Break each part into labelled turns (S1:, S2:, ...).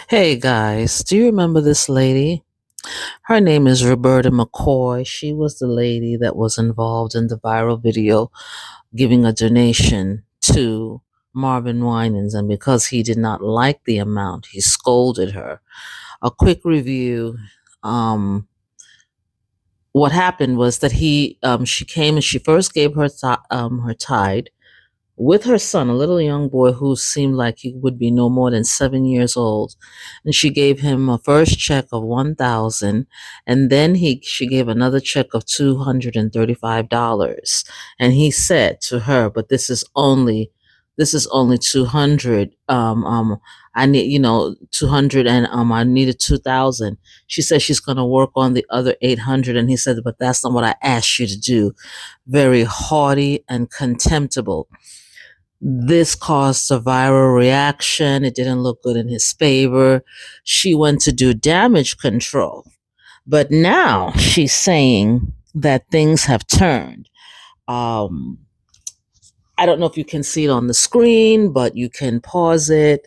S1: Hey guys, do you remember this lady? Her name is Roberta McCoy. She was the lady that was involved in the viral video giving a donation to Marvin Winans, and because he did not like the amount, he scolded her. A quick review. Um, what happened was that she came and she first gave her tithe with her son, a little young boy who seemed like he would be no more than 7 years old. And she gave him a first check of 1,000, and then she gave another check of $235. And he said to her, "But this is only 200. I need 200, and I needed 2,000." She said she's going to work on the other 800, and he said, "But that's not what I asked you to do." Very haughty and contemptible. This caused a viral reaction. It didn't look good in his favor. She went to do damage control. But now she's saying that things have turned. Um, I don't know if you can see it on the screen, but you can pause it,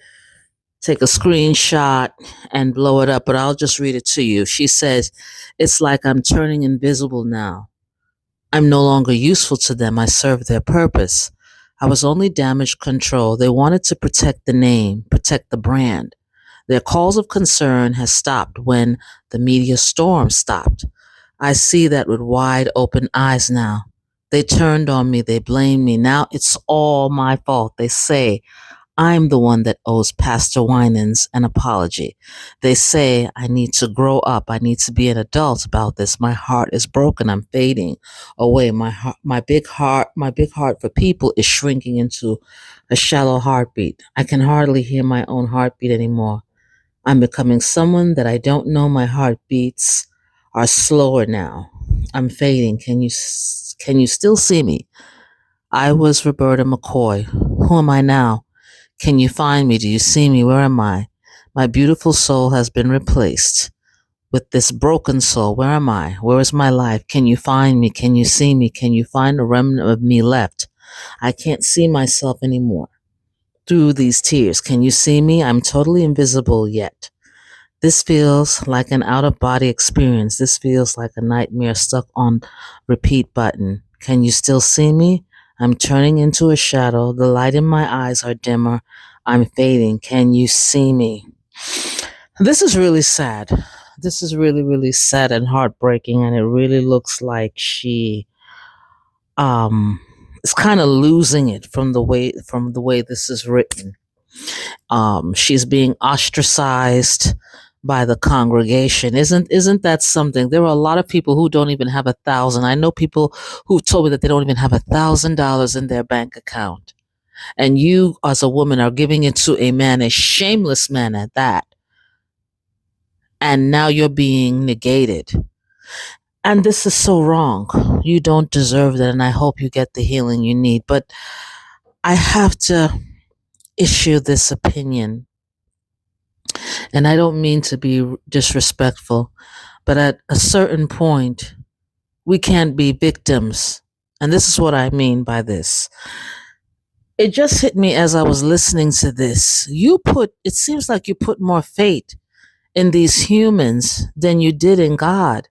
S1: take a screenshot, and blow it up. But I'll just read it to you. She says, "It's like I'm turning invisible now. I'm no longer useful to them. I serve their purpose. I was only damage control. They wanted to protect the name, protect the brand. Their calls of concern has stopped when the media storm stopped. I see that with wide open eyes now. They turned on me. They blamed me. Now it's all my fault. They say I'm the one that owes Pastor Winans an apology. They say I need to grow up. I need to be an adult about this. My heart is broken. I'm fading away. My big heart for people is shrinking into a shallow heartbeat. I can hardly hear my own heartbeat anymore. I'm becoming someone that I don't know. My heartbeats are slower now. I'm fading. Can you still see me? I was Roberta McCoy. Who am I now? Can you find me? Do you see me? Where am I? My beautiful soul has been replaced with this broken soul. Where am I? Where is my life? Can you find me? Can you see me? Can you find a remnant of me left? I can't see myself anymore through these tears. Can you see me? I'm totally invisible yet. This feels like an out of body experience. This feels like a nightmare stuck on repeat button. Can you still see me? I'm turning into a shadow. The light in my eyes are dimmer. I'm fading. Can you see me? This is really sad. This is really, really sad and heartbreaking, and it really looks like she um is kind of losing it from the way this is written. She's being ostracized by the congregation. Isn't that something? There are a lot of people who don't even have 1,000. I know people who've told me that they don't even have $1,000 in their bank account. And you, as a woman, are giving it to a man, a shameless man at that. And now you're being negated. And this is so wrong. You don't deserve that. And I hope you get the healing you need. But I have to issue this opinion. And I don't mean to be disrespectful, but at a certain point, we can't be victims. And this is what I mean by this. It just hit me as I was listening to this. It seems like you put more faith in these humans than you did in God.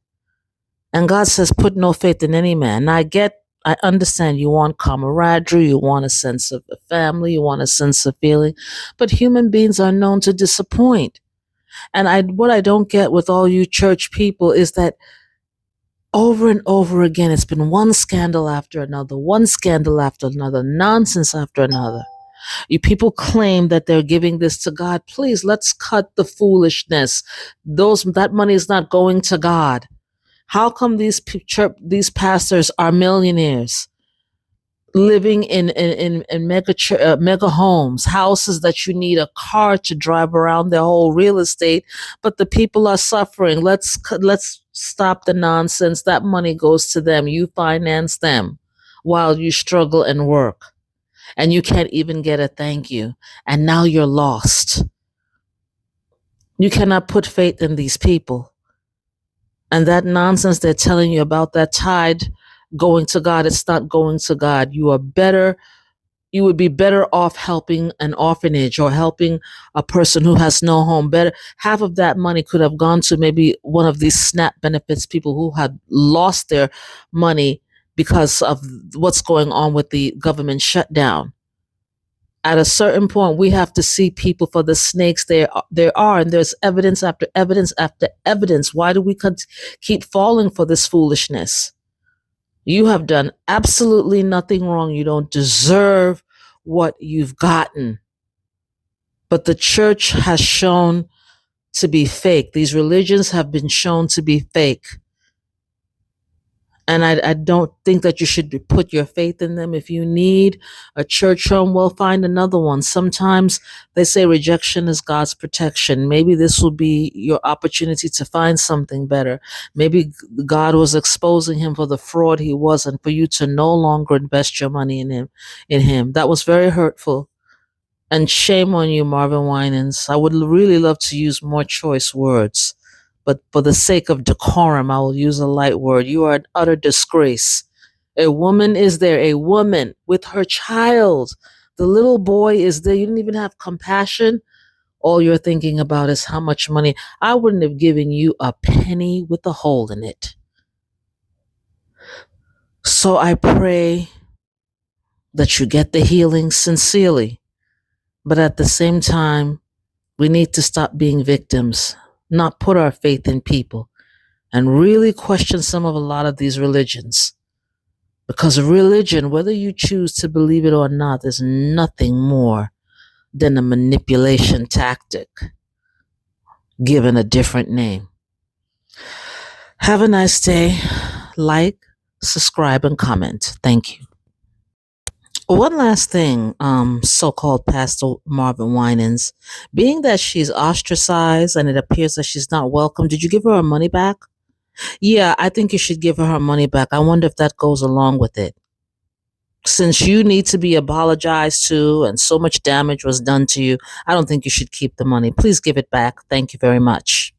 S1: And God says, put no faith in any man. And I understand you want camaraderie, you want a sense of a family, you want a sense of feeling, but human beings are known to disappoint. And what I don't get with all you church people is that over and over again, it's been one scandal after another, one scandal after another, nonsense after another. You people claim that they're giving this to God. Please, let's cut the foolishness. That money is not going to God. How come these pastors are millionaires, living in mega homes, houses that you need a car to drive around their whole real estate, but the people are suffering? Let's stop the nonsense. That money goes to them. You finance them while you struggle and work, and you can't even get a thank you. And now you're lost. You cannot put faith in these people. And that nonsense they're telling you about that tide going to God, it's not going to God. You are better You would be better off helping an orphanage or helping a person who has no home. Better, half of that money could have gone to maybe one of these SNAP benefits, people who had lost their money because of what's going on with the government shutdown. At a certain point, we have to see people for the snakes there are, and there's evidence after evidence after evidence. Why do we keep falling for this foolishness? You have done absolutely nothing wrong. You don't deserve what you've gotten. But the church has shown to be fake. These religions have been shown to be fake. And I don't think that you should put your faith in them. If you need a church home, well, find another one. Sometimes they say rejection is God's protection. Maybe this will be your opportunity to find something better. Maybe God was exposing him for the fraud he was, and for you to no longer invest your money in him. That was very hurtful. And shame on you, Marvin Winans. I would really love to use more choice words, but for the sake of decorum, I will use a light word. You are an utter disgrace. A woman is there, a woman with her child. The little boy is there. You didn't even have compassion. All you're thinking about is how much money. I wouldn't have given you a penny with a hole in it. So I pray that you get the healing sincerely. But at the same time, we need to stop being victims, not put our faith in people, and really question some of a lot of these religions. Because religion, whether you choose to believe it or not, is nothing more than a manipulation tactic given a different name. Have a nice day. Like, subscribe, and comment. Thank you. One last thing, so-called Pastor Marvin Winans, being that she's ostracized and it appears that she's not welcome, did you give her her money back? Yeah, I think you should give her her money back. I wonder if that goes along with it. Since you need to be apologized to and so much damage was done to you, I don't think you should keep the money. Please give it back. Thank you very much.